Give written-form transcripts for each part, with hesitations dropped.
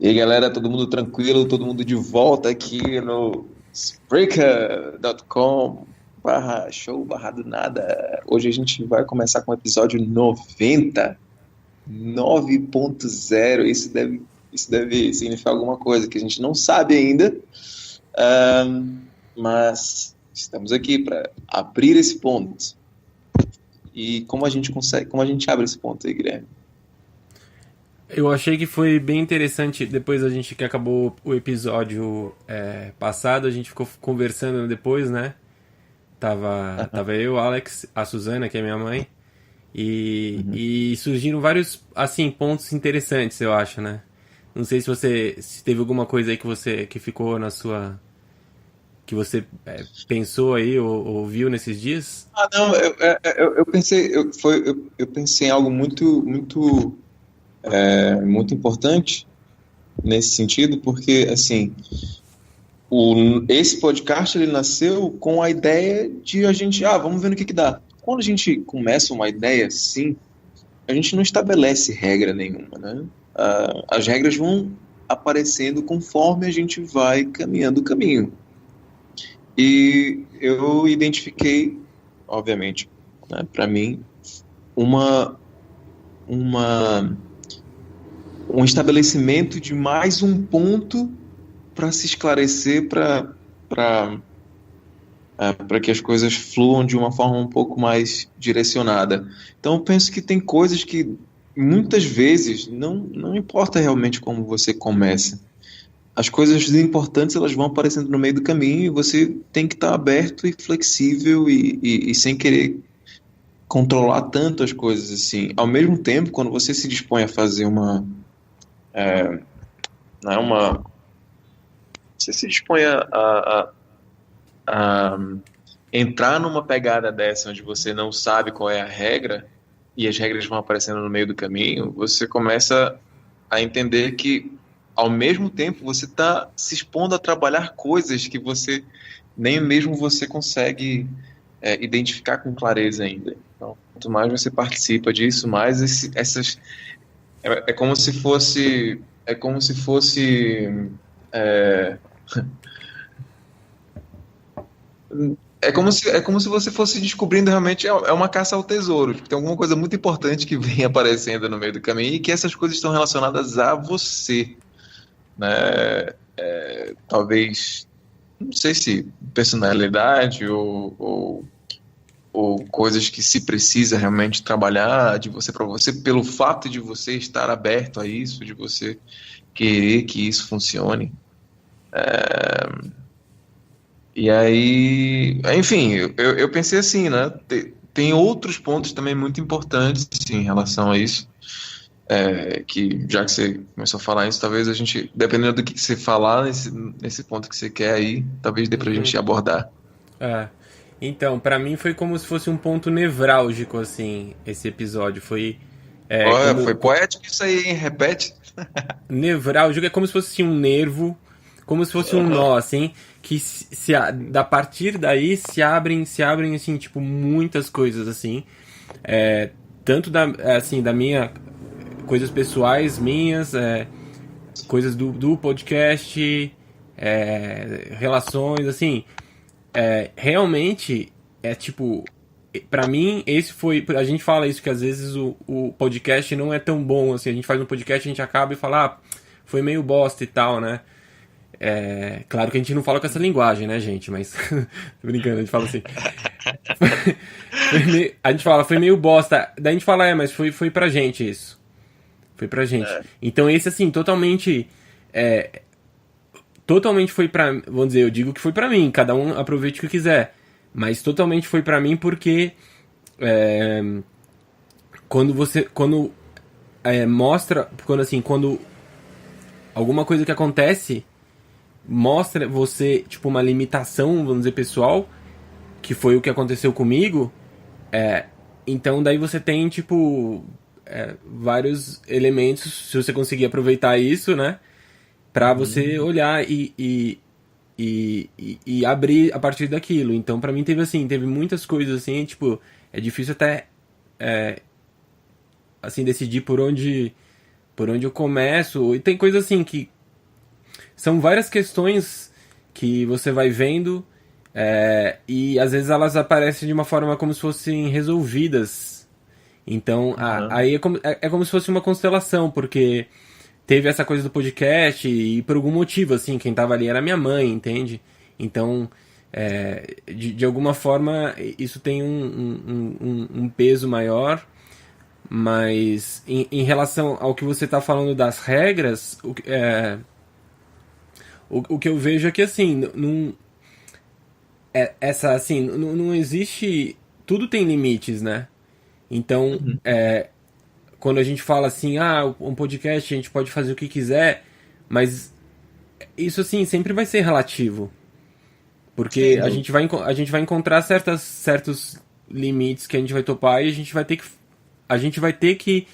E aí, galera, todo mundo tranquilo, todo mundo de volta aqui no Spreaker.com barra show barra do nada. Hoje a gente vai começar com o episódio 90, 9.0. Isso deve significar alguma coisa que a gente não sabe ainda, mas estamos aqui para abrir esse ponto. E como a gente abre esse ponto aí, Guilherme? Eu achei que foi bem interessante. Depois a gente que acabou o episódio passado, a gente ficou conversando depois, né? Tava eu, Alex, a Suzana, que é minha mãe, Uhum. e surgiram vários assim pontos interessantes, eu acho, né? Não sei se teve alguma coisa aí que ficou na sua que você pensou aí ou viu nesses dias. Ah, não, eu pensei, eu pensei em algo muito importante nesse sentido, porque assim, esse podcast ele nasceu com a ideia de a gente, vamos ver no que dá. Quando a gente começa uma ideia assim, a gente não estabelece regra nenhuma, né? As regras vão aparecendo conforme a gente vai caminhando o caminho. E eu identifiquei, obviamente, né, para mim, uma, uma, um estabelecimento de mais um ponto para se esclarecer, para que as coisas fluam de uma forma um pouco mais direcionada. Então, eu penso que tem coisas que muitas vezes não importa realmente como você começa. As coisas importantes elas vão aparecendo no meio do caminho e você tem que estar aberto e flexível e sem querer controlar tanto as coisas assim. Ao mesmo tempo, quando você se dispõe a fazer né, você se dispõe a entrar numa pegada dessa onde você não sabe qual é a regra e as regras vão aparecendo no meio do caminho, você começa a entender que ao mesmo tempo você está se expondo a trabalhar coisas que você nem mesmo você consegue identificar com clareza ainda. Então, quanto mais você participa disso, mais essas é como se fosse é, é como se você fosse descobrindo realmente, é uma caça ao tesouro. Tipo, tem alguma coisa muito importante que vem aparecendo no meio do caminho e que essas coisas estão relacionadas a você, né? Talvez, não sei se personalidade ou coisas que se precisa realmente trabalhar de você para você, pelo fato de você estar aberto a isso, de você querer que isso funcione. E aí, enfim, eu pensei assim, né? Tem outros pontos também muito importantes assim, em relação a isso. Que já que você começou a falar isso, talvez a gente, dependendo do que você falar nesse ponto que você quer aí, talvez dê pra Uhum. gente abordar. É. Então, pra mim foi como se fosse um ponto nevrálgico assim, esse episódio foi Olha, foi poético isso aí, hein? Repete. nevrálgico é como se fosse assim, um nervo, como se fosse um nó, assim, que da partir daí se abrem assim, tipo, muitas coisas, assim, tanto da minha, coisas pessoais minhas, coisas do podcast, relações, assim, realmente é tipo, pra mim, esse foi. A gente fala isso que às vezes o podcast não é tão bom assim. A gente faz um podcast, a gente acaba e fala, foi meio bosta e tal, né? Claro que a gente não fala com essa linguagem, né, gente? Mas. Tô brincando, a gente fala assim. A gente fala, foi meio bosta. Daí a gente fala, mas foi pra gente isso. Foi pra gente. Então esse, assim, totalmente. Totalmente foi pra. Vamos dizer, eu digo que foi pra mim, cada um aproveite o que quiser. Mas totalmente foi pra mim porque quando você quando mostra quando assim quando alguma coisa que acontece mostra você tipo uma limitação, vamos dizer, pessoal, que foi o que aconteceu comigo, então daí você tem tipo vários elementos, se você conseguir aproveitar isso, né, pra você Uhum. olhar e abrir a partir daquilo. Então pra mim teve assim, teve muitas coisas assim, tipo, é difícil até assim decidir por onde eu começo. E tem coisas assim que são várias questões que você vai vendo, e às vezes elas aparecem de uma forma como se fossem resolvidas. Então, Aham. aí é como se fosse uma constelação, porque teve essa coisa do podcast e por algum motivo, assim, quem tava ali era minha mãe, entende? Então, de alguma forma, isso tem um peso maior, mas em relação ao que você tá falando das regras, o que eu vejo é que, assim, não existe... Tudo tem limites, né? Então, Uhum. quando a gente fala assim, um podcast a gente pode fazer o que quiser, mas isso assim sempre vai ser relativo, porque Sem dúvida. a gente vai encontrar certos limites que a gente vai topar e a gente vai ter que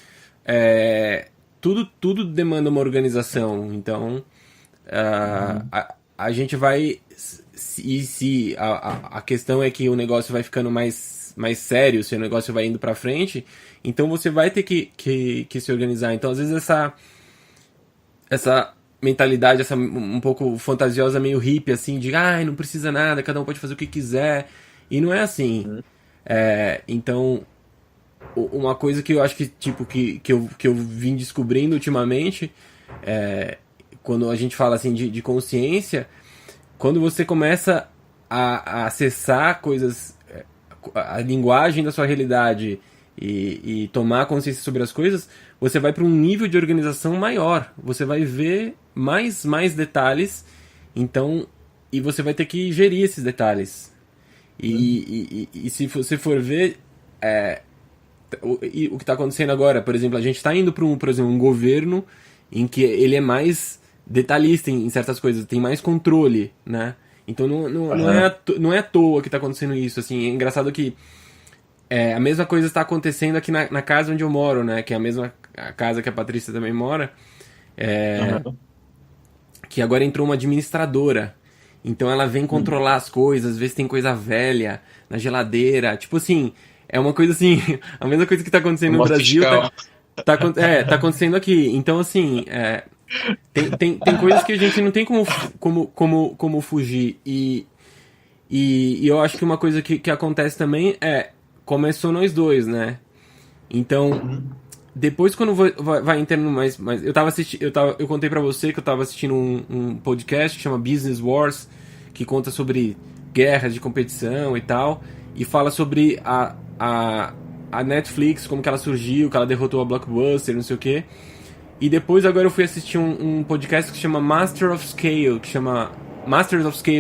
tudo demanda uma organização, então Uhum. a gente vai se a questão é que o negócio vai ficando mais sério, se o negócio vai indo pra frente, então você vai ter que se organizar. Então, às vezes, essa mentalidade, essa um pouco fantasiosa, meio hippie, assim, de não precisa nada, cada um pode fazer o que quiser. E não é assim. Uhum. Então, uma coisa que eu acho que, tipo, que eu vim descobrindo ultimamente, quando a gente fala assim de consciência, quando você começa a acessar coisas, a linguagem da sua realidade e tomar consciência sobre as coisas, você vai para um nível de organização maior. Você vai ver mais detalhes, então, e você vai ter que gerir esses detalhes. Uhum. E se você for ver o que está acontecendo agora, por exemplo, a gente está indo para por exemplo, um governo em que ele é mais detalhista em certas coisas, tem mais controle, né? Então Aham. não é à toa que está acontecendo isso. Assim, é engraçado que a mesma coisa está acontecendo aqui na casa onde eu moro, né? Que é a mesma casa que a Patrícia também mora, Aham. que agora entrou uma administradora. Então ela vem Hum. controlar as coisas, ver se tem coisa velha na geladeira. Tipo assim, é uma coisa assim, a mesma coisa que tá acontecendo no Uma Brasil fiscal. tá acontecendo aqui. Então, assim, tem coisas que a gente não tem como fugir. E eu acho que uma coisa que acontece também começou nós dois, né? Então, Uhum. depois quando vai entrando mais eu tava assistindo, eu contei pra você que eu tava assistindo um podcast que chama Business Wars, que conta sobre guerras de competição e tal, e fala sobre a Netflix, como que ela surgiu, que ela derrotou a Blockbuster, não sei o quê. E depois agora eu fui assistir um podcast que chama Masters of Scale,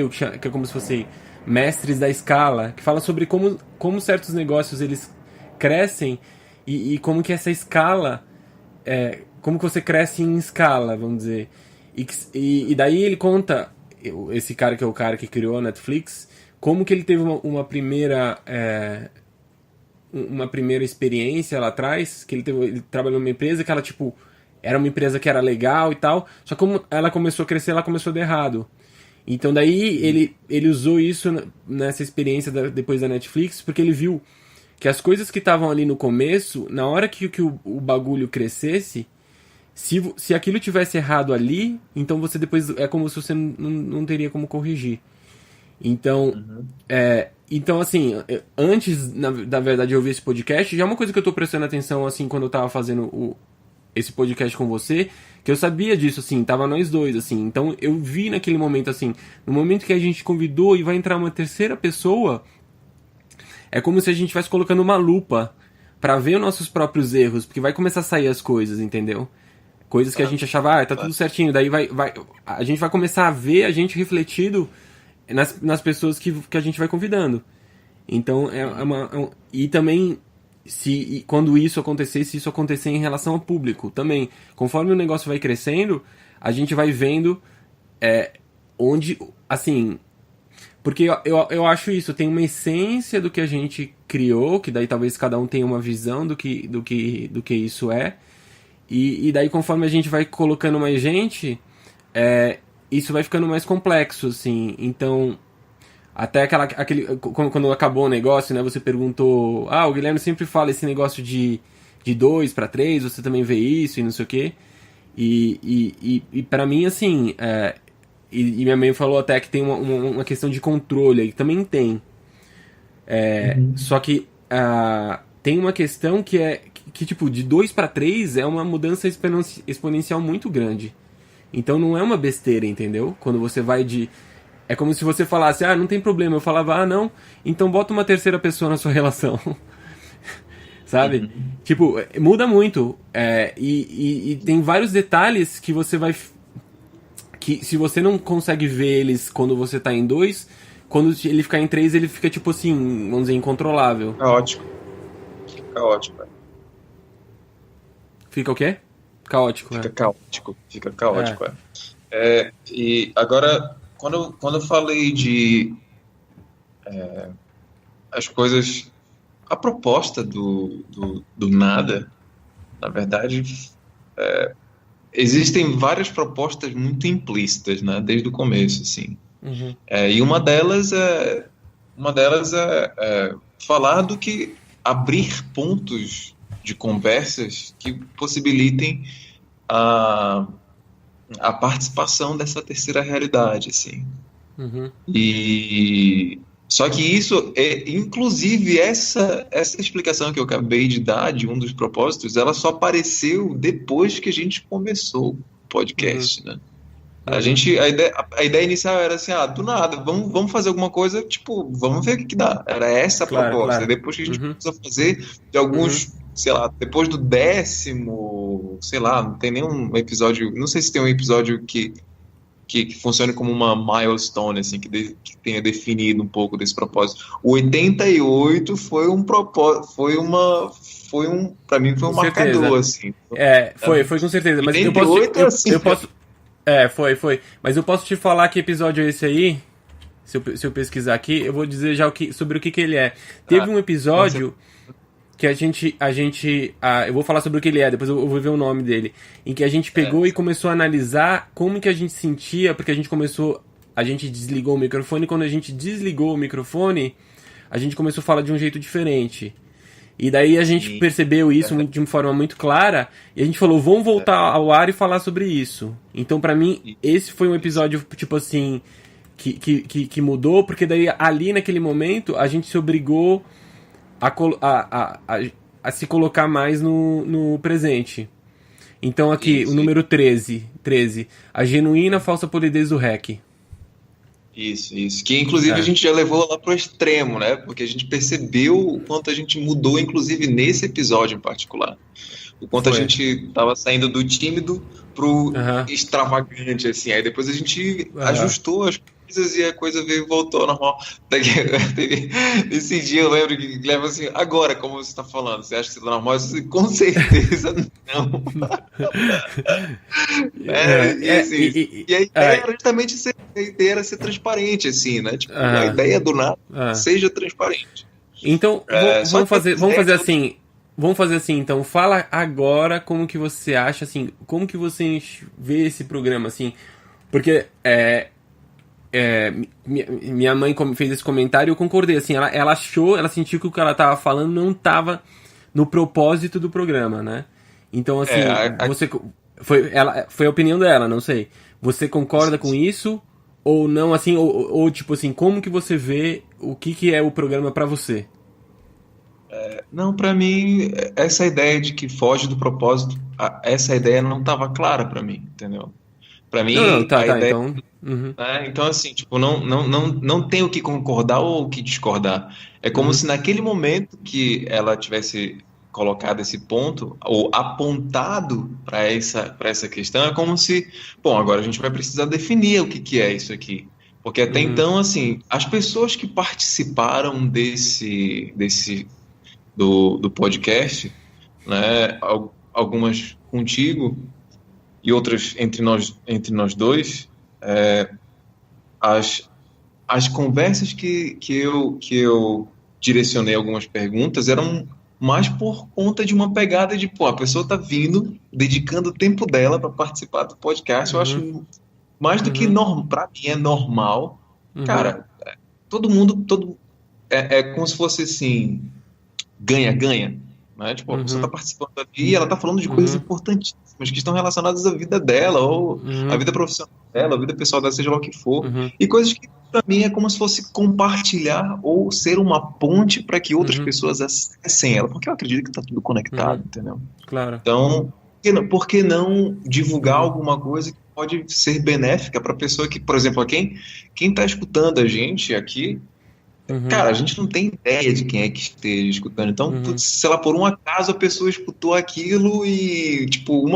que é como se fosse mestres da escala, que fala sobre como certos negócios eles crescem e como que essa escala, como que você cresce em escala, vamos dizer. E daí ele conta, esse cara que é o cara que criou a Netflix, como que ele teve uma primeira experiência lá atrás, que ele trabalhou numa empresa que ela, tipo, era uma empresa que era legal e tal, só que como ela começou a crescer, ela começou a dar errado. Então daí ele usou isso nessa experiência depois da Netflix, porque ele viu que as coisas que estavam ali no começo, na hora que o bagulho crescesse, se aquilo tivesse errado ali, então você depois é como se você não teria como corrigir. Então, Uhum. então assim, antes, na verdade, de eu ouvir esse podcast, já é uma coisa que eu tô prestando atenção, assim, quando eu tava fazendo esse podcast com você, que eu sabia disso, assim, tava nós dois, assim. Então, eu vi naquele momento, assim, no momento que a gente convidou e vai entrar uma terceira pessoa, é como se a gente estivesse colocando uma lupa pra ver os nossos próprios erros, porque vai começar a sair as coisas, entendeu? Coisas que a Claro, gente achava, tá tudo claro. certinho, daí a gente vai começar a ver a gente refletido nas pessoas que a gente vai convidando. Então, Uhum. e também, quando se isso acontecer em relação ao público também. Conforme o negócio vai crescendo, a gente vai vendo onde, assim, porque eu acho isso, tem uma essência do que a gente criou, que daí talvez cada um tenha uma visão do que isso é. E daí, conforme a gente vai colocando mais gente, isso vai ficando mais complexo, assim. Então, até quando acabou o negócio, né? Você perguntou, o Guilherme sempre fala esse negócio de 2 para 3, você também vê isso e não sei o quê. E para mim, assim, e minha mãe falou até que tem uma questão de controle aí, também tem. Só que tem uma questão que tipo, de 2 para 3 é uma mudança exponencial muito grande. Então não é uma besteira, entendeu? Quando você vai de... É como se você falasse, não tem problema. Eu falava, não, então bota uma terceira pessoa na sua relação. Sabe? Tipo, muda muito. E tem vários detalhes que você vai... Que se você não consegue ver eles quando você tá em 2, quando ele ficar em 3, ele fica tipo assim, vamos dizer, incontrolável. Caótico. Caótico. Fica o quê? Caótico, Fica caótico. E agora, quando eu falei de as coisas, a proposta do nada, na verdade, existem várias propostas muito implícitas, né, desde o começo, assim. E uma delas é falar do que abrir pontos de conversas que possibilitem a participação dessa terceira realidade, assim. E só que isso inclusive essa explicação que eu acabei de dar de um dos propósitos, ela só apareceu depois que a gente começou o podcast, né? A ideia inicial era assim, do nada, vamos fazer alguma coisa, tipo, vamos ver o que dá. Era essa a proposta. Claro. E depois que a gente começou a fazer, de alguns, sei lá, depois do 10º, sei lá, não tem nenhum episódio, não sei se tem um episódio que funcione como uma milestone, assim, que tenha definido um pouco desse propósito. O 88 foi um propósito, pra mim foi um marcador, assim. Foi com certeza. Mas 88, eu posso foi. Mas eu posso te falar que episódio é esse aí? Se eu pesquisar aqui, eu vou dizer já sobre o que ele é. Teve um episódio que a gente eu vou falar sobre o que ele é, depois eu vou ver o nome dele, em que a gente pegou e começou a analisar como que a gente sentia, porque a gente desligou o microfone, e quando a gente desligou o microfone, a gente começou a falar de um jeito diferente. E daí a gente percebeu isso de uma forma muito clara, e a gente falou, vamos voltar ao ar e falar sobre isso. Então, pra mim, esse foi um episódio, tipo assim, que mudou, porque daí ali naquele momento a gente se obrigou a se colocar mais no presente. Então aqui, o número 13, a genuína falsa polidez do REC. Isso. Que inclusive a gente já levou lá pro extremo, né? Porque a gente percebeu o quanto a gente mudou, inclusive nesse episódio em particular. O quanto a gente tava saindo do tímido pro extravagante, assim. Aí depois a gente ajustou as coisas e a coisa voltou ao normal. Esse dia eu lembro que leva assim, agora, como você tá falando, você acha que você tá normal? Disse, com certeza não. E a ideia era justamente ser transparente, assim, né? Tipo, a ideia do nada seja transparente. Então, vamos fazer assim. Vamos fazer assim, então, fala agora como que você acha, assim, como que você vê esse programa, assim, porque minha mãe fez esse comentário e eu concordei, assim, ela sentiu que o que ela tava falando não tava no propósito do programa, né? Então, assim, foi a opinião dela, não sei. Você concorda com isso ou não, assim, ou tipo assim, como que você vê o que é o programa pra você? Não, pra mim, essa ideia de que foge do propósito, essa ideia não estava clara pra mim, entendeu? Pra mim, a ideia... então... Então, assim, tipo, não tem o que concordar ou o que discordar. É como se naquele momento que ela tivesse colocado esse ponto, ou apontado para essa questão, é como se, bom, agora a gente vai precisar definir o que é isso aqui. Porque até então, assim, as pessoas que participaram do podcast, né, algumas contigo e outras entre nós dois, as conversas que eu direcionei algumas perguntas eram mais por conta de uma pegada de, a pessoa tá vindo, dedicando o tempo dela para participar do podcast. Eu acho mais do que para mim é normal. Cara, todo mundo, é como se fosse assim, ganha-ganha, né? Tipo, a pessoa tá participando ali e ela tá falando de coisas importantíssimas que estão relacionadas à vida dela, ou à vida profissional dela, à vida pessoal dela, seja lá o que for. E coisas que, pra mim, é como se fosse compartilhar ou ser uma ponte para que outras pessoas acessem ela, porque eu acredito que tá tudo conectado, entendeu? Claro. Então, por que não divulgar alguma coisa que pode ser benéfica para a pessoa que, por exemplo, quem tá escutando a gente aqui, cara, a gente não tem ideia de quem é que esteja escutando. Então, putz, sei lá, por um acaso a pessoa escutou aquilo e, tipo,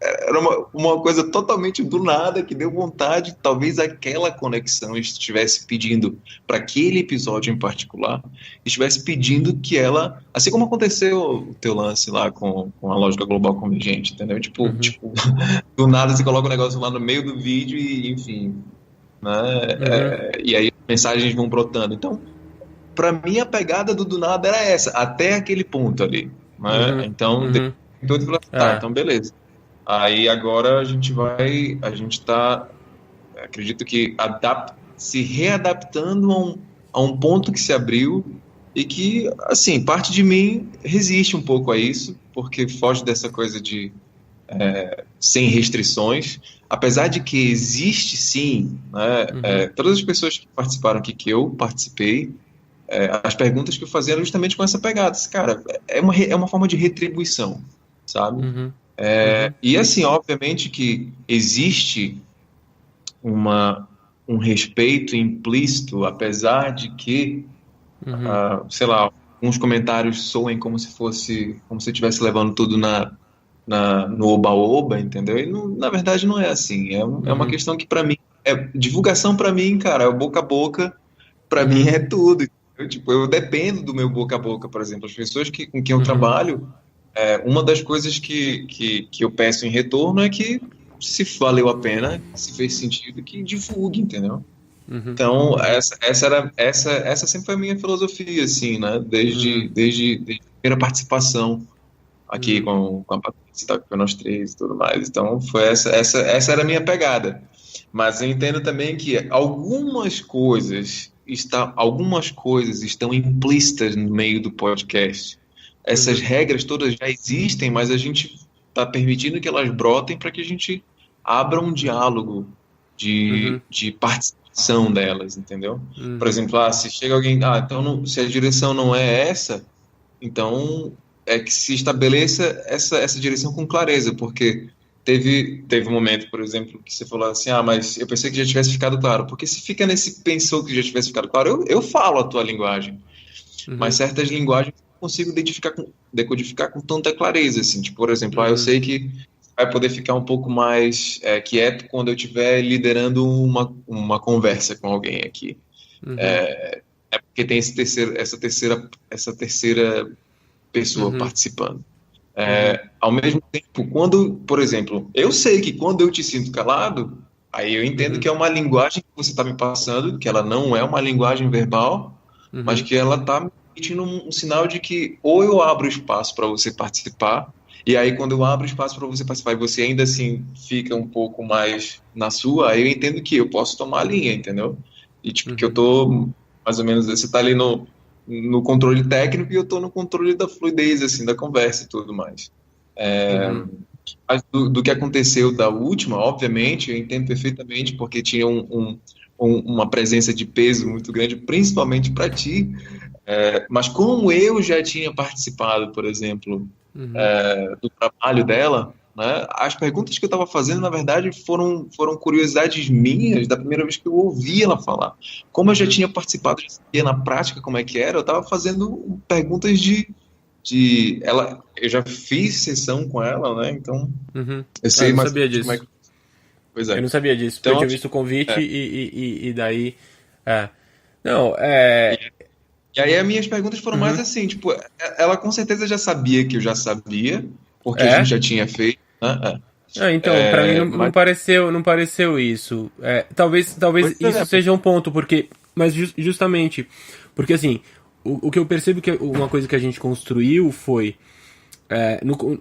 era uma coisa totalmente do nada que deu vontade. Talvez aquela conexão estivesse pedindo, para aquele episódio em particular, estivesse pedindo que ela, assim como aconteceu o teu lance lá com a lógica global convergente, entendeu? Tipo, do nada você coloca um negócio lá no meio do vídeo e, enfim, né? E aí mensagens vão brotando. Então, para mim, a pegada do nada era essa, até aquele ponto ali, né? Então, depois eu falei, tá, então beleza. Aí agora a gente tá, acredito que se readaptando a um ponto que se abriu e que, assim, parte de mim resiste um pouco a isso, porque foge dessa coisa de sem restrições, apesar de que existe sim, né, todas as pessoas que participaram aqui, que eu participei, as perguntas que eu fazia eram justamente com essa pegada. Cara, é uma forma de retribuição, sabe? E assim, obviamente que existe um respeito implícito, apesar de que, sei lá, alguns comentários soem como se eu estivesse levando tudo no oba-oba, entendeu? E na verdade não é assim. É uma questão que para mim, divulgação para mim, cara, é o boca a boca, para mim é tudo. Eu dependo do meu boca a boca, por exemplo. As pessoas com quem eu trabalho, uma das coisas que eu peço em retorno é que, se valeu a pena, se fez sentido, que divulgue, entendeu? Então, essa sempre foi a minha filosofia, assim, né? Desde a primeira participação aqui com a Patrícia, com nós três e tudo mais. Então, essa era a minha pegada. Mas eu entendo também que algumas coisas estão implícitas no meio do podcast. Essas regras todas já existem, mas a gente está permitindo que elas brotem para que a gente abra um diálogo de participação delas, entendeu? Por exemplo, se chega alguém, então se a direção não é essa, então é que se estabeleça essa direção com clareza, porque teve um momento, por exemplo, que você falou assim, mas eu pensei que já tivesse ficado claro, porque se fica pensou que já tivesse ficado claro, eu falo a tua linguagem, mas certas linguagens eu não consigo decodificar com tanta clareza, assim, tipo, por exemplo, eu sei que vai poder ficar um pouco mais quieto quando eu estiver liderando uma conversa com alguém aqui. É porque tem essa terceira pessoa participando. Ao mesmo tempo, por exemplo, eu sei que quando eu te sinto calado, aí eu entendo que é uma linguagem que você está me passando, que ela não é uma linguagem verbal, mas que ela está me emitindo um sinal de que ou eu abro espaço para você participar, e aí quando eu abro espaço para você participar e você ainda assim fica um pouco mais na sua, aí eu entendo que eu posso tomar a linha, entendeu? E tipo, que eu tô mais ou menos, você tá ali no controle técnico e eu tô no controle da fluidez, assim, da conversa e tudo mais. Mas do que aconteceu da última, obviamente, eu entendo perfeitamente, porque tinha uma presença de peso muito grande, principalmente para ti, mas como eu já tinha participado, por exemplo, do trabalho dela, né, as perguntas que eu estava fazendo, na verdade, foram curiosidades minhas da primeira vez que eu ouvi ela falar. Como eu já tinha participado, já sabia na prática como é que era, eu estava fazendo perguntas eu já fiz sessão com ela, né, então eu sei mais sabia disso. Como é que... Pois é. Eu não sabia disso, então, eu tinha visto o convite e daí... Não, E aí as minhas perguntas foram mais assim, tipo, ela com certeza já sabia que eu já sabia, porque a gente já tinha feito, né? Então, pra mim não pareceu isso. Talvez isso seja um ponto, mas justamente, porque assim, o que eu percebo que uma coisa que a gente construiu foi,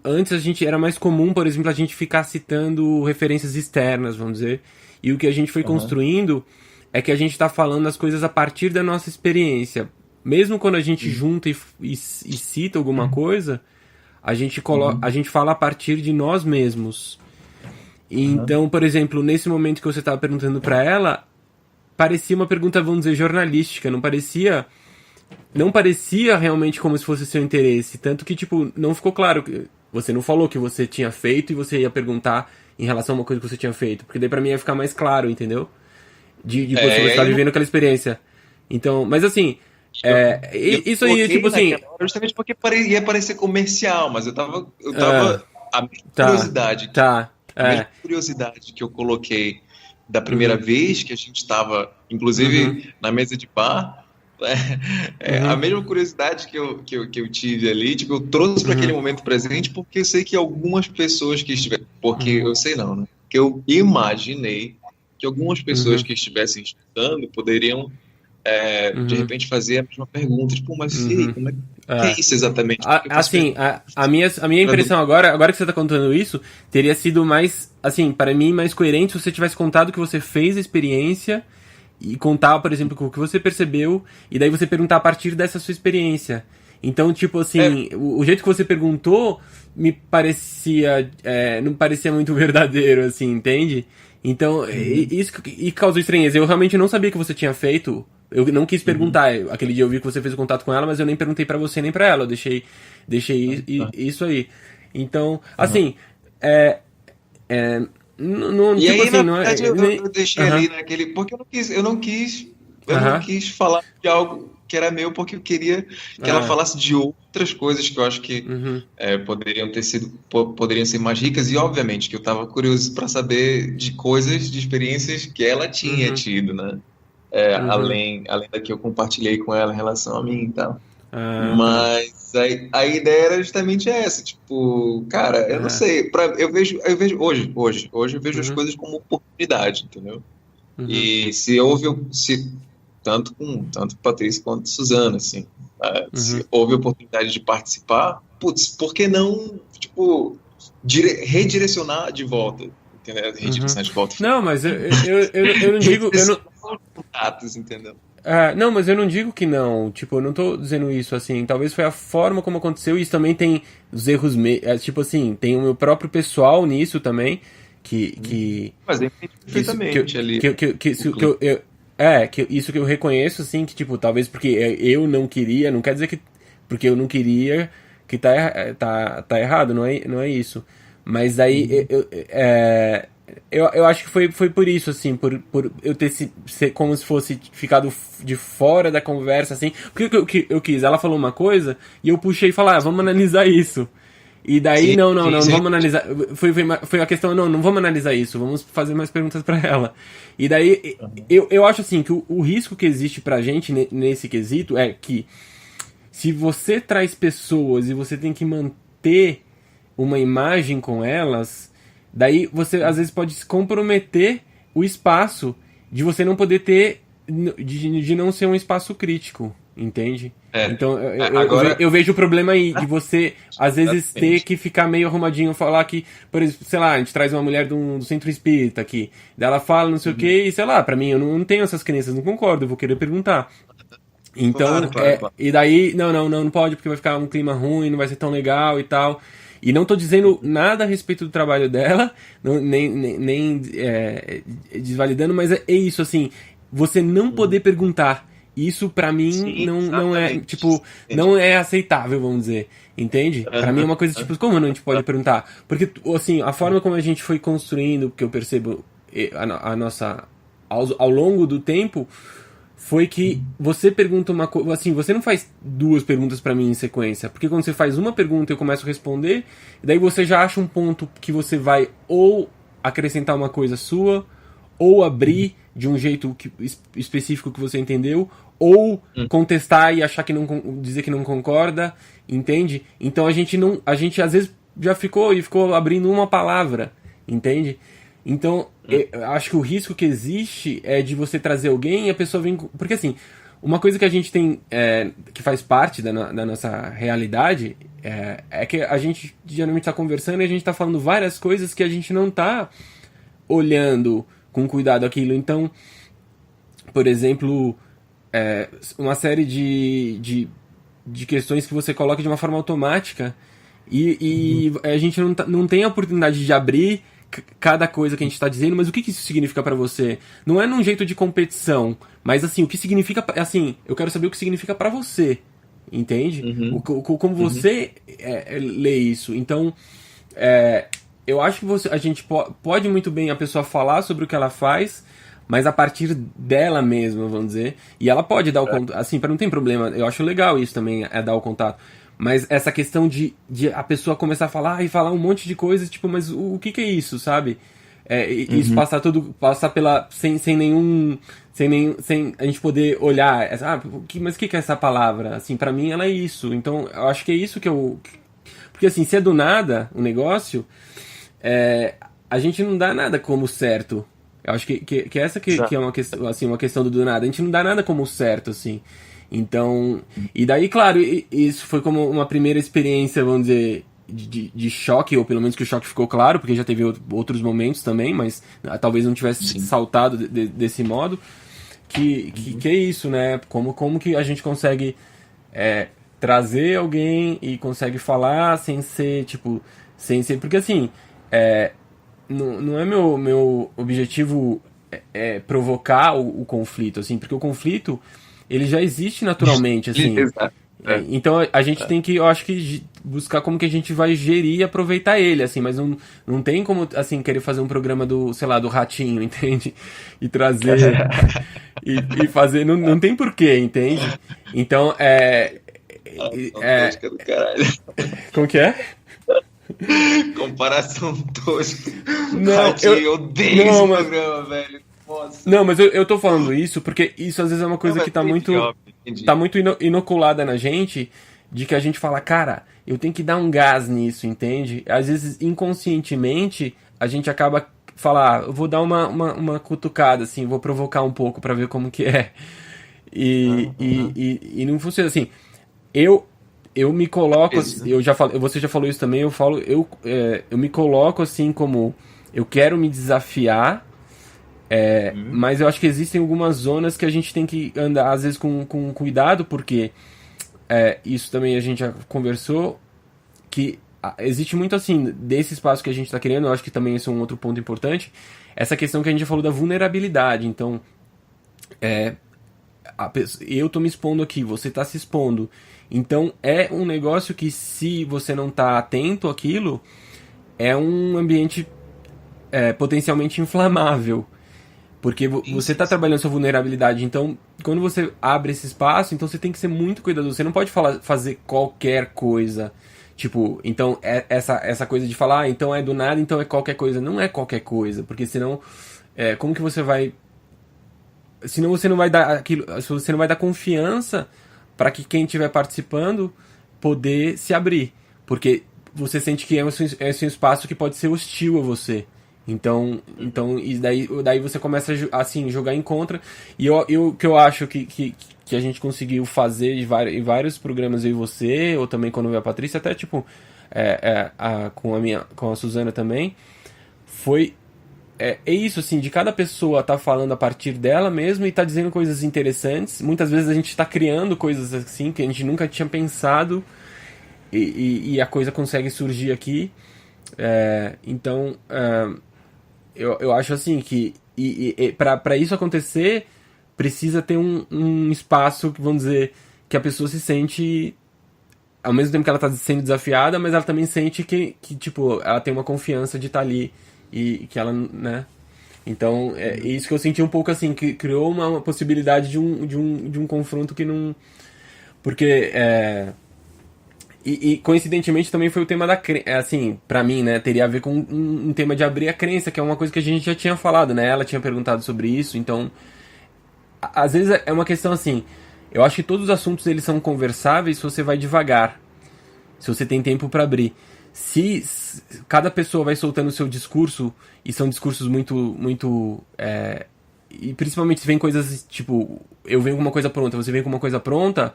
antes a gente era mais comum, por exemplo, a gente ficar citando referências externas, vamos dizer, e o que a gente foi construindo é que a gente tá falando as coisas a partir da nossa experiência, mesmo quando a gente junta e cita alguma coisa, a gente fala a partir de nós mesmos. Então, por exemplo, nesse momento que você estava perguntando para ela, parecia uma pergunta, vamos dizer, jornalística, não parecia realmente como se fosse seu interesse, tanto que, tipo, não ficou claro, você não falou que você tinha feito e você ia perguntar em relação a uma coisa que você tinha feito, porque daí pra mim ia ficar mais claro, entendeu? De você estar vivendo aquela experiência. Então, mas assim, isso aí, tipo assim... Justamente porque ia parecer comercial, mas eu tava a mesma curiosidade. A mesma curiosidade que eu coloquei da primeira vez que a gente estava, inclusive, na mesa de bar, a mesma curiosidade que eu tive ali, tipo, eu trouxe para aquele momento presente, porque eu sei que algumas pessoas que estiverem... Porque eu sei não, né? Que eu imaginei que algumas pessoas que estivessem estudando poderiam, de repente, fazer a mesma pergunta. Tipo, mas e aí, como que é isso exatamente? Assim, a minha impressão agora que você está contando isso, teria sido mais, assim, para mim, mais coerente se você tivesse contado que você fez a experiência e contar, por exemplo, o que você percebeu, e daí você perguntar a partir dessa sua experiência. Então, tipo assim, o jeito que você perguntou me parecia, não parecia muito verdadeiro, assim, entende? Então, isso que causou estranheza. Eu realmente não sabia que você tinha feito. Eu não quis perguntar. Aquele dia eu vi que você fez o contato com ela, mas eu nem perguntei pra você nem pra ela. Eu deixei isso aí. Então, assim, não, e tipo aí, assim, na não verdade, eu deixei ali naquele... Porque eu não quis falar de algo que era meu, porque eu queria que ela falasse de outras coisas que eu acho que poderiam ser mais ricas, e obviamente que eu estava curioso para saber de coisas, de experiências que ela tinha tido, né? Além da que eu compartilhei com ela em relação a mim e tal. Mas a ideia era justamente essa, tipo, cara, eu não sei, eu vejo hoje eu vejo as coisas como oportunidade, entendeu? E tanto com Patrícia quanto Suzana, assim, se houve oportunidade de participar, putz, por que não, tipo, redirecionar de volta, entendeu? Redirecionar de volta. Não, mas eu não digo... Contatos, entendeu? Não, mas eu não digo que não. Tipo, eu não tô dizendo isso assim. Talvez foi a forma como aconteceu. E isso também tem os erros. Tipo assim, tem o meu próprio pessoal nisso também. Mas é perfeitamente ali. Isso que eu reconheço, assim, que tipo, talvez porque eu não queria. Não quer dizer que porque eu não queria que tá errado. Não é isso. Mas aí eu acho que foi por isso, assim, por eu ter como se fosse ficado de fora da conversa, assim. Porque o que eu quis? Ela falou uma coisa e eu puxei e falei, vamos analisar isso. E daí, não vamos analisar. Foi a questão, não vamos analisar isso, vamos fazer mais perguntas pra ela. E daí, eu acho assim, que o risco que existe pra gente nesse quesito é que se você traz pessoas e você tem que manter uma imagem com elas, daí você às vezes pode se comprometer o espaço de você não poder ter, de não ser um espaço crítico, entende? Então eu vejo o problema aí de você às vezes ter que ficar meio arrumadinho, falar que, por exemplo, sei lá, a gente traz uma mulher do centro espírita aqui, daí ela fala não sei o que, e sei lá, pra mim eu não tenho essas crenças, não concordo, eu vou querer perguntar. Então, claro. E daí, não pode porque vai ficar um clima ruim, não vai ser tão legal e tal. E não tô dizendo nada a respeito do trabalho dela, nem desvalidando, mas é isso, assim, você não poder perguntar. Isso pra mim não é, tipo, não é aceitável, vamos dizer, entende? Pra mim é uma coisa, tipo, como não a gente pode perguntar? Porque, assim, a forma como a gente foi construindo, que eu percebo a nossa, ao longo do tempo, foi que você pergunta uma coisa, assim, você não faz duas perguntas pra mim em sequência, porque quando você faz uma pergunta eu começo a responder, e daí você já acha um ponto que você vai ou acrescentar uma coisa sua, ou abrir de um jeito específico que você entendeu, ou contestar e achar que dizer que não concorda, entende? Então a gente às vezes já ficou abrindo uma palavra, entende? Então, eu acho que o risco que existe é de você trazer alguém e a pessoa vem... Porque, assim, uma coisa que a gente tem, que faz parte da nossa realidade, é que a gente geralmente está conversando e a gente está falando várias coisas que a gente não está olhando com cuidado aquilo. Então, por exemplo, uma série de questões que você coloca de uma forma automática e a gente não tem a oportunidade de abrir cada coisa que a gente está dizendo, mas o que isso significa para você? Não é num jeito de competição, mas assim, o que significa, assim, eu quero saber o que significa para você, entende? Uhum. Como Uhum. você lê isso. Então, eu acho que a gente pode muito bem a pessoa falar sobre o que ela faz, mas a partir dela mesma, vamos dizer. E ela pode dar o contato, assim, para não ter problema. Eu acho legal isso também, dar o contato. Mas essa questão de a pessoa começar a falar e falar um monte de coisas, tipo, mas o que é isso, sabe? Isso Uhum. passar pela sem nenhum sem a gente poder olhar, mas o que é essa palavra? Assim, para mim ela é isso. Então, eu acho que é isso que eu porque assim, se é do nada o negócio, a gente não dá nada como certo. Eu acho que essa que é Exato. uma questão, assim, uma questão do nada. A gente não dá nada como certo, assim. Então, e daí, claro, isso foi como uma primeira experiência, vamos dizer, de choque, ou pelo menos que o choque ficou claro, porque já teve outros momentos também, mas talvez não tivesse Sim. saltado desse modo, Uhum. que é isso, né? Como que a gente consegue trazer alguém e consegue falar sem ser, tipo, sem ser. Porque assim, não é meu objetivo provocar o conflito, assim, porque o conflito ele já existe naturalmente, assim. Exato. É. Então a gente tem que, eu acho que buscar como que a gente vai gerir e aproveitar ele, assim, mas não tem como, assim, querer fazer um programa do, sei lá, do Ratinho, entende? E trazer e fazer, não tem porquê, entende? Então, Comparação tosca do caralho. como que é? Comparação tosca. Não, Ratinho, eu odeio não, esse mas, programa, velho. Nossa. não, mas eu tô falando isso porque isso às vezes é uma Não, coisa mas que entendi, óbvio, tá entendi. muito inoculada na gente, de que a gente fala, cara, eu tenho que dar um gás nisso, entende? Às vezes, inconscientemente, a gente acaba falar, eu vou dar uma cutucada, assim, vou provocar um pouco pra ver como que é. Aham. E não funciona assim. Eu eu me coloco, Peso, né? eu já falei, você já falou isso também, eu falo, eu me coloco assim como eu quero me desafiar, Uhum. mas eu acho que existem algumas zonas que a gente tem que andar, às vezes, com cuidado, porque isso também a gente já conversou, que existe muito assim, desse espaço que a gente está criando, eu acho que também esse é um outro ponto importante, essa questão que a gente já falou da vulnerabilidade. Então, eu tô me expondo aqui, você tá se expondo. Então, é um negócio que, se você não tá atento àquilo, é um ambiente potencialmente inflamável. Porque Sim, você sim, está sim. trabalhando sua vulnerabilidade. Então, quando você abre esse espaço, então você tem que ser muito cuidadoso. Você não pode fazer qualquer coisa. Tipo, então, essa coisa de falar, então é do nada, então é qualquer coisa. Não é qualquer coisa. Porque senão, como que você vai. Senão você não vai dar aquilo. Você não vai dar confiança para que quem estiver participando poder se abrir. Porque você sente que é um espaço que pode ser hostil a você. Então e daí você começa a assim, jogar em contra. E o que eu acho que a gente conseguiu fazer em vários programas, eu e você, ou também quando veio a Patrícia, até tipo com a Suzana também, foi isso, assim, de cada pessoa tá falando a partir dela mesmo e tá dizendo coisas interessantes. Muitas vezes a gente tá criando coisas assim que a gente nunca tinha pensado e a coisa consegue surgir aqui. Então, eu acho assim que para isso acontecer precisa ter um espaço que, vamos dizer, que a pessoa se sente ao mesmo tempo que ela tá sendo desafiada, mas ela também sente que tipo, ela tem uma confiança de estar ali e que ela, né? Então, é Uhum. isso que eu senti um pouco assim, que criou uma possibilidade de um confronto que não. Porque. E coincidentemente também foi o tema da crença. Assim, pra mim, né? Teria a ver com um tema de abrir a crença, que é uma coisa que a gente já tinha falado, né? Ela tinha perguntado sobre isso, então. Às vezes é uma questão assim. Eu acho que todos os assuntos eles são conversáveis se você vai devagar, se você tem tempo para abrir. Se cada pessoa vai soltando o seu discurso, e são discursos muito. E principalmente se vem coisas tipo, eu venho com uma coisa pronta, você vem com uma coisa pronta,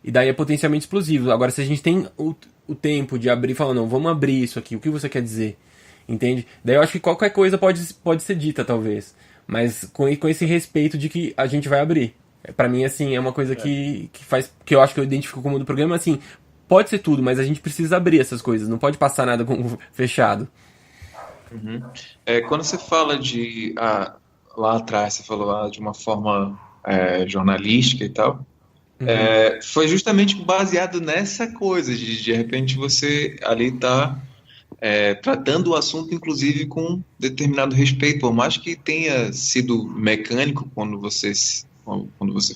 e daí é potencialmente explosivo. Agora, se a gente tem o tempo de abrir e falar, não, vamos abrir isso aqui, o que você quer dizer? Entende? Daí eu acho que qualquer coisa pode ser dita, talvez. Mas com esse respeito de que a gente vai abrir. Pra mim, assim, é uma coisa que faz. Que eu acho que eu identifico como do programa, assim. Pode ser tudo, mas a gente precisa abrir essas coisas. Não pode passar nada com fechado. Uhum. Quando você fala de. Lá atrás, você falou lá de uma forma jornalística e tal. Uhum. Foi justamente baseado nessa coisa, de repente você ali tá tratando o assunto, inclusive, com determinado respeito, por mais que tenha sido mecânico quando você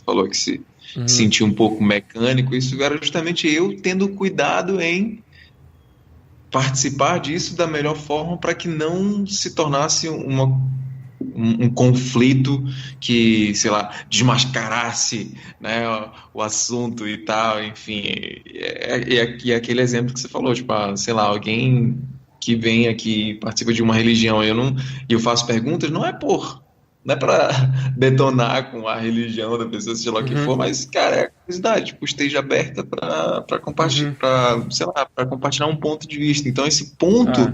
falou que se Uhum. sentiu um pouco mecânico, isso era justamente eu tendo cuidado em participar disso da melhor forma para que não se tornasse um conflito que, sei lá, desmascarasse, né, o assunto e tal, enfim. E aquele exemplo que você falou, tipo, sei lá, alguém que vem aqui, participa de uma religião, e eu faço perguntas, não é para detonar com a religião da pessoa, seja lá o que Uhum. for, mas, cara, é curiosidade, tipo, esteja aberta para compartilhar, Uhum. sei lá, para compartilhar um ponto de vista. Então, esse ponto Ah.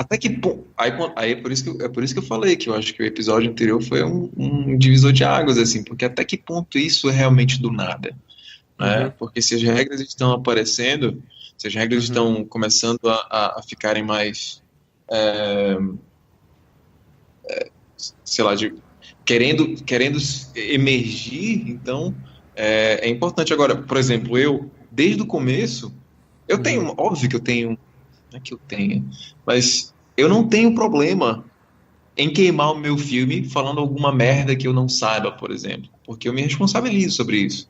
até que ponto. Aí é por isso que eu falei que eu acho que o episódio anterior foi um divisor de águas, assim, porque até que ponto isso é realmente do nada, né? Uhum. Porque se as regras estão aparecendo, se as regras Uhum. estão começando a ficarem mais, é, sei lá, querendo emergir, então é importante. Agora, por exemplo, desde o começo, eu Uhum. tenho, óbvio que eu tenho, não é que eu tenha, mas eu não tenho problema em queimar o meu filme falando alguma merda que eu não saiba, por exemplo, porque eu me responsabilizo sobre isso,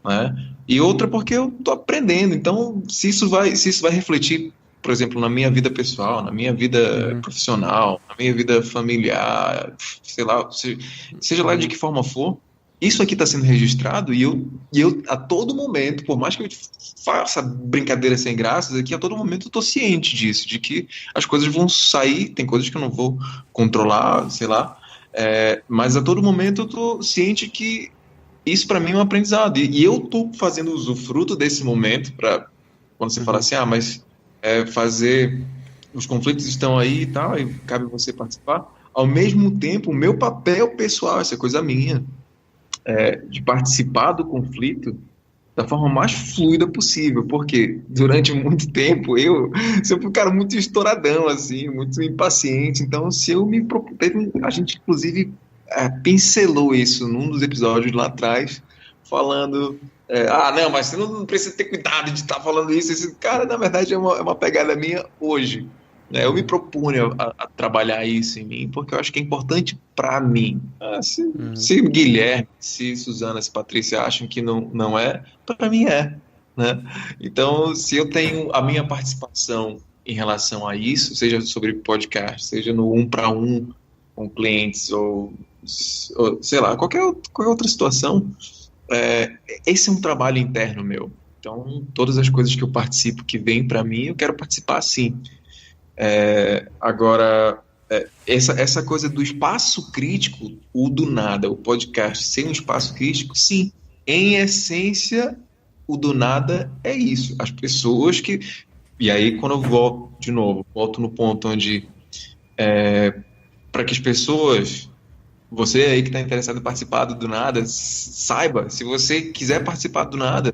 né? E outra porque eu tô aprendendo. Então, se isso vai refletir, por exemplo, na minha vida pessoal, na minha vida Uhum. profissional, na minha vida familiar, sei lá, seja lá de Uhum. que forma for, isso aqui está sendo registrado e eu a todo momento, por mais que eu faça brincadeira sem graças aqui, a todo momento eu tô ciente disso, de que as coisas vão sair, tem coisas que eu não vou controlar, sei lá, mas a todo momento eu tô ciente que isso para mim é um aprendizado. E eu tô fazendo usufruto desse momento para quando você fala Uhum. assim, mas fazer os conflitos estão aí e tal, e cabe você participar. Ao mesmo tempo, o meu papel pessoal, essa é coisa minha, de participar do conflito da forma mais fluida possível, porque durante muito tempo eu sempre fui um cara muito estouradão, assim, muito impaciente. Então, se eu me propus, a gente inclusive pincelou isso num dos episódios lá atrás, falando, não, mas você não precisa ter cuidado de estar falando isso. Esse cara, na verdade, é uma pegada minha hoje. Né? Eu me Uhum. propunha a trabalhar isso em mim, porque eu acho que é importante para mim. Se, Uhum. se Guilherme, se Suzana, se Patrícia acham que não é, para mim né? Então, se eu tenho a minha participação em relação a isso, seja sobre podcast, seja no um para um com clientes ou sei lá, qualquer outra situação, esse é um trabalho interno meu. Então, todas as coisas que eu participo que vêm para mim, eu quero participar sim. Agora, essa coisa do espaço crítico, o do nada, o podcast ser um espaço crítico, sim. Em essência, o do nada é isso. As pessoas que. E aí, quando eu volto, de novo, volto no ponto onde, para que as pessoas, você aí que está interessado em participar do nada, saiba, se você quiser participar do nada,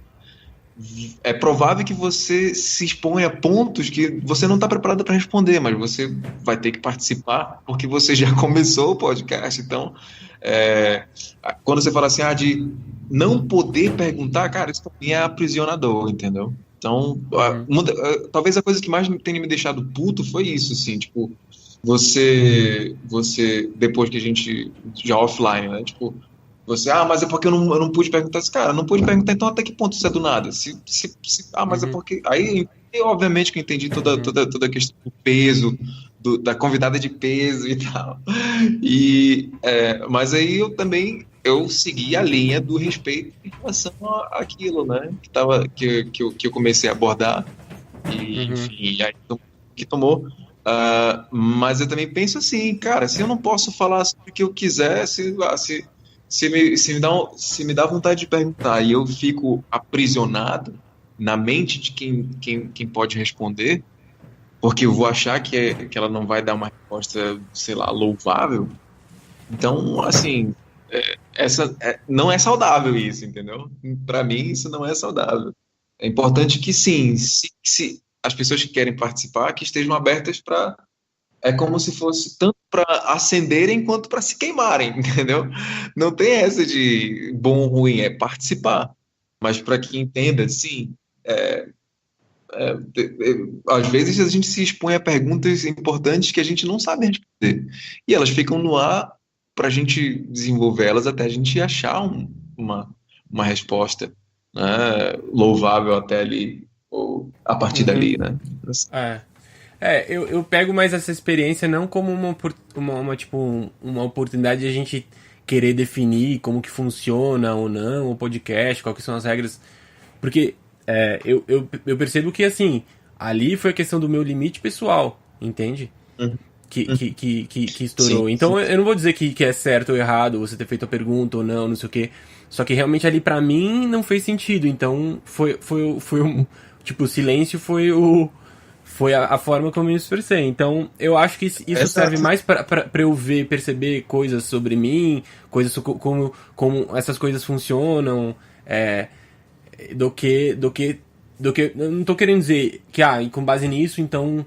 é provável que você se exponha a pontos que você não está preparado para responder, mas você vai ter que participar porque você já começou o podcast. Então, é, quando você fala assim, de não poder perguntar, cara, isso para mim é aprisionador, entendeu? Então, Uhum. talvez a coisa que mais tenha me deixado puto foi isso, assim, tipo, você depois que a gente já offline, né? Tipo, mas é porque eu não pude perguntar esse cara, não pude perguntar, então até que ponto isso é do nada? Mas é Uhum. porque. Aí, obviamente, que eu entendi toda, Uhum. toda, toda a questão do peso, da convidada de peso e tal. Mas aí eu segui a linha do respeito em relação àquilo, né? Que eu comecei a abordar, e Uhum. enfim, aí que tomou. Mas eu também penso assim, cara, se eu não posso falar sobre o que eu quiser, se me dá vontade de perguntar e eu fico aprisionado na mente de quem pode responder, porque eu vou achar que ela não vai dar uma resposta, sei lá, louvável. Então, assim, Não é saudável isso, entendeu? Para mim, isso não é saudável. É importante que sim, se as pessoas que querem participar, que estejam abertas para. É como se fosse tanto para acenderem quanto para se queimarem, entendeu? Não tem essa de bom ou ruim, é participar. Mas para que entenda, sim, às vezes a gente se expõe a perguntas importantes que a gente não sabe responder. E elas ficam no ar para a gente desenvolver elas até a gente achar uma resposta, né, louvável até ali, ou a partir Uhum. dali, né? É. Eu pego mais essa experiência não como uma oportunidade de a gente querer definir como que funciona ou não o podcast, quais que são as regras. Porque eu percebo que, assim, ali foi a questão do meu limite pessoal, entende? Uhum. Que Sim, estourou. sim. Então eu não vou dizer que é certo ou errado, você ter feito a pergunta ou não, não sei o quê. Só que realmente ali pra mim não fez sentido. Então foi um. Tipo, o silêncio foi a forma como eu me expressei. Então, eu acho que isso serve Exato. mais pra eu ver, perceber coisas sobre mim, como essas coisas funcionam, é, do que. Eu não tô querendo dizer que, e com base nisso, então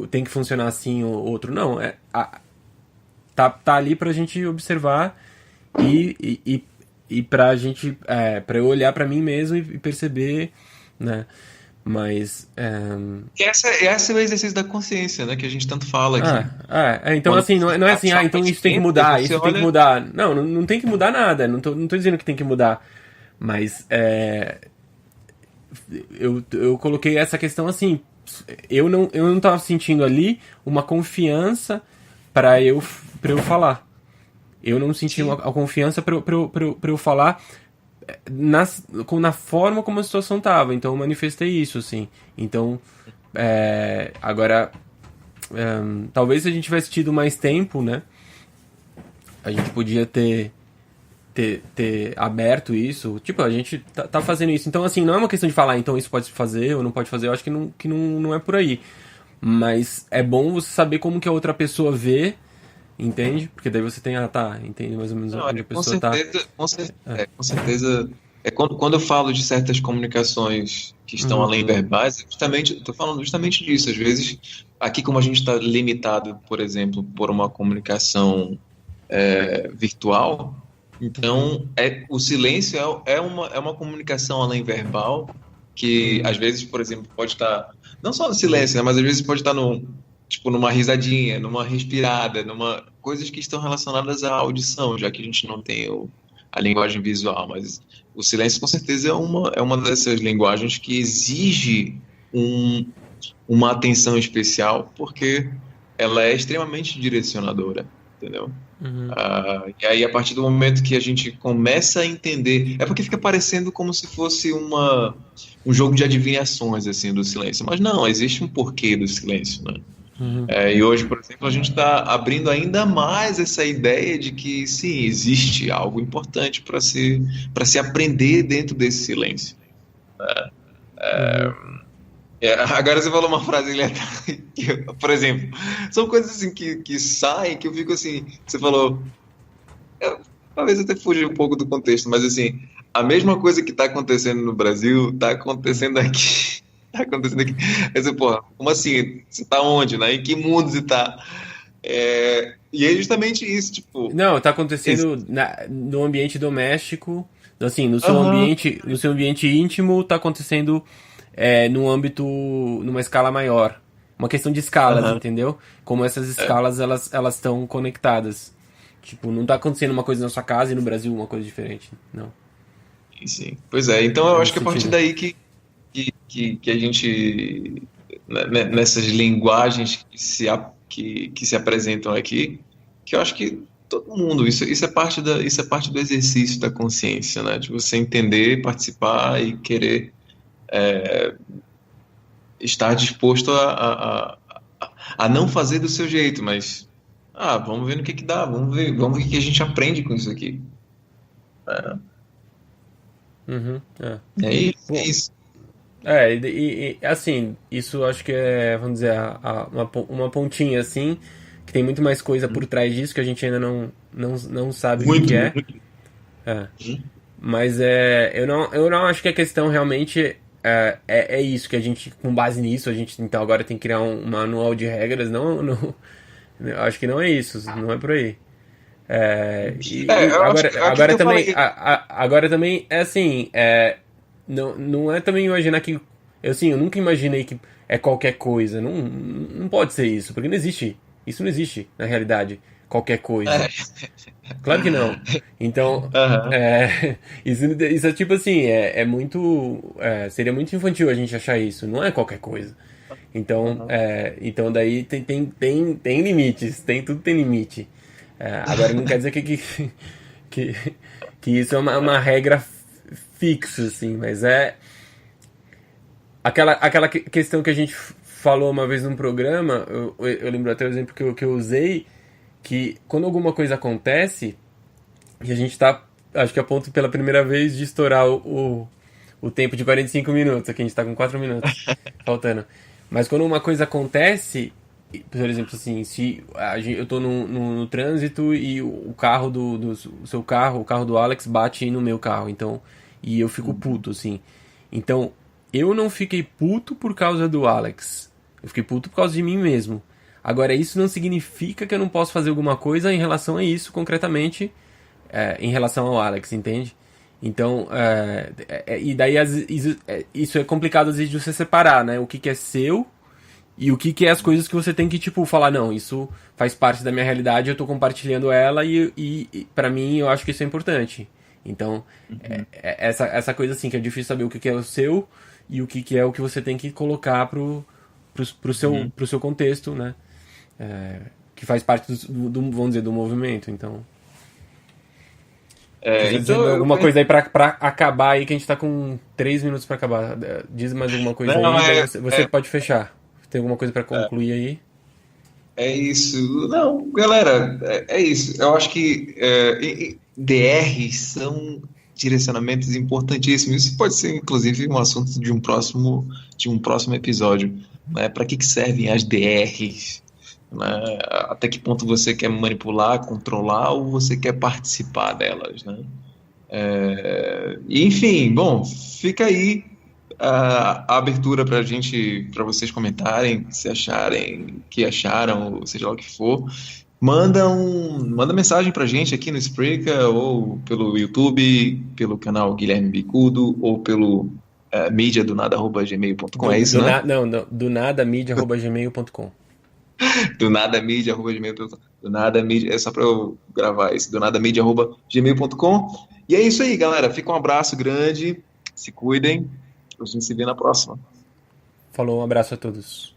tem que funcionar assim ou outro. Não, tá ali pra gente observar e pra gente. Pra eu olhar pra mim mesmo e perceber, né? Mas. E essa é o exercício da consciência, né? Que a gente tanto fala aqui. Então Quando assim, você não é está assim, então realmente isso tem que dentro, mudar, você isso tem que olha. mudar. Não tem que mudar nada, não tô dizendo que tem que mudar. Mas eu coloquei essa questão assim, eu não tava sentindo ali uma confiança pra eu falar. Eu não senti Sim, a confiança pra eu falar na forma como a situação tava. Então eu manifestei isso, assim. Então, agora, talvez se a gente tivesse tido mais tempo, né? A gente podia ter aberto isso. Tipo, a gente tá fazendo isso. Então, assim, não é uma questão de falar, então isso pode fazer ou não pode fazer. Eu acho que não é por aí. Mas é bom você saber como que a outra pessoa vê, entende? Porque daí você tem, entende mais ou menos não, onde a com pessoa tá. certeza, com certeza. Quando eu falo de certas comunicações que estão Uhum, além verbais, estou falando justamente disso. Às vezes, aqui como a gente está limitado, por exemplo, por uma comunicação virtual, uhum, então o silêncio é uma comunicação além verbal que uhum, às vezes, por exemplo, pode estar não só no silêncio, né, mas às vezes pode estar no, tipo, numa risadinha, numa respirada, numa coisas que estão relacionadas à audição, já que a gente não tem a linguagem visual, mas o silêncio com certeza é uma dessas linguagens que exige um, uma atenção especial, porque ela é extremamente direcionadora, entendeu? uhum, E aí, a partir do momento que a gente começa a entender, é porque fica parecendo como se fosse um jogo de adivinhações, assim, do silêncio. Mas não, existe um porquê do silêncio, né? uhum, E hoje, por exemplo, a gente está abrindo ainda mais essa ideia de que, sim, existe algo importante para se aprender dentro desse silêncio. uhum. Agora você falou uma frase por exemplo, são coisas assim que saem que eu fico assim, você falou. Talvez até fugir um pouco do contexto, mas assim, a mesma coisa que está acontecendo no Brasil está acontecendo aqui. Está acontecendo aqui. Quer dizer, porra, como assim? Você está onde, né? Em que mundo você está? E é justamente isso, tipo. Não, tá Esse, acontecendo no ambiente doméstico, assim, no seu aham, ambiente, no seu ambiente íntimo, tá acontecendo num âmbito, numa escala maior. Uma questão de escalas, aham, entendeu? Como essas é, escalas, elas estão conectadas. Tipo, não tá acontecendo uma coisa na sua casa e no Brasil uma coisa diferente. Não. sim, sim. Pois é, então eu É acho nesse que a partir sentido. daí que a gente, nessas linguagens que se apresentam aqui, que eu acho que todo mundo, isso é parte do exercício da consciência, né? De você entender, participar e querer estar disposto a não fazer do seu jeito, mas vamos ver no que dá, vamos ver o que a gente aprende com isso aqui. Uhum, é. É isso, é Bom, isso. assim, isso acho que é, vamos dizer, uma pontinha assim. que tem muito mais coisa por trás disso que a gente ainda não sabe o Muito, que é. muito. É. Mas eu não acho que a questão realmente é isso, que a gente, com base nisso, a gente então agora tem que criar um manual de regras. Não, eu acho que não é isso, não é por aí. Eu acho Agora que eu também, falei. agora também é assim, não é também imaginar que, eu nunca imaginei que é qualquer coisa, não pode ser isso, porque isso não existe na realidade, qualquer coisa. Claro que não. Então, Aham. isso é tipo assim, seria muito infantil a gente achar isso, não é qualquer coisa. Então, Aham. então daí tem limites, tudo tem limite. Agora não quer dizer que, que isso é uma regra fixa, assim, mas é aquela questão que a gente falou uma vez num programa, eu lembro até o exemplo que eu usei, que quando alguma coisa acontece, e a gente tá, acho que a ponto pela primeira vez de estourar o tempo de 45 minutos, aqui a gente tá com 4 minutos faltando. Mas quando uma coisa acontece, por exemplo, assim, se eu tô no trânsito e o carro o seu carro, o carro do Alex bate no meu carro, então, e eu fico puto, assim. Então, eu não fiquei puto por causa do Alex. Eu fiquei puto por causa de mim mesmo. Agora, isso não significa que eu não posso fazer alguma coisa em relação a isso, concretamente, em relação ao Alex, entende? Então, e daí isso é complicado às vezes de você separar, né? O que é seu e o que é as coisas que você tem que, tipo, falar, não, isso faz parte da minha realidade, eu tô compartilhando ela e para mim eu acho que isso é importante. Então, essa coisa assim, que é difícil saber o que é o seu e o que é o que você tem que colocar pro seu contexto, né? Que faz parte vamos dizer, do movimento, então... Quiser dizer Então alguma coisa aí pra acabar aí, que a gente tá com 3 minutos pra acabar. Diz mais alguma coisa não, aí, daí você pode fechar. Tem alguma coisa pra concluir aí? é isso. Não, galera, é isso. Eu acho que DRs são direcionamentos importantíssimos. Isso pode ser, inclusive, um assunto de um próximo episódio. Né? Para que servem as DRs? Né? Até que ponto você quer manipular, controlar ou você quer participar delas, né? Enfim, bom, fica aí a abertura para para vocês comentarem, se acharem, que acharam, ou seja lá o que for. Manda mensagem pra gente aqui no Spreaker, ou pelo YouTube, pelo canal Guilherme Bicudo, ou pelo mídia do nada@gmail.com, é isso, né? Do nada mídia@gmail.com. Do nada mídia@gmail.com. Do nada mídia, é só para eu gravar isso. Do nada mídia@gmail.com. E é isso aí, galera. Fica um abraço grande. Se cuidem. A gente se vê na próxima. Falou, um abraço a todos.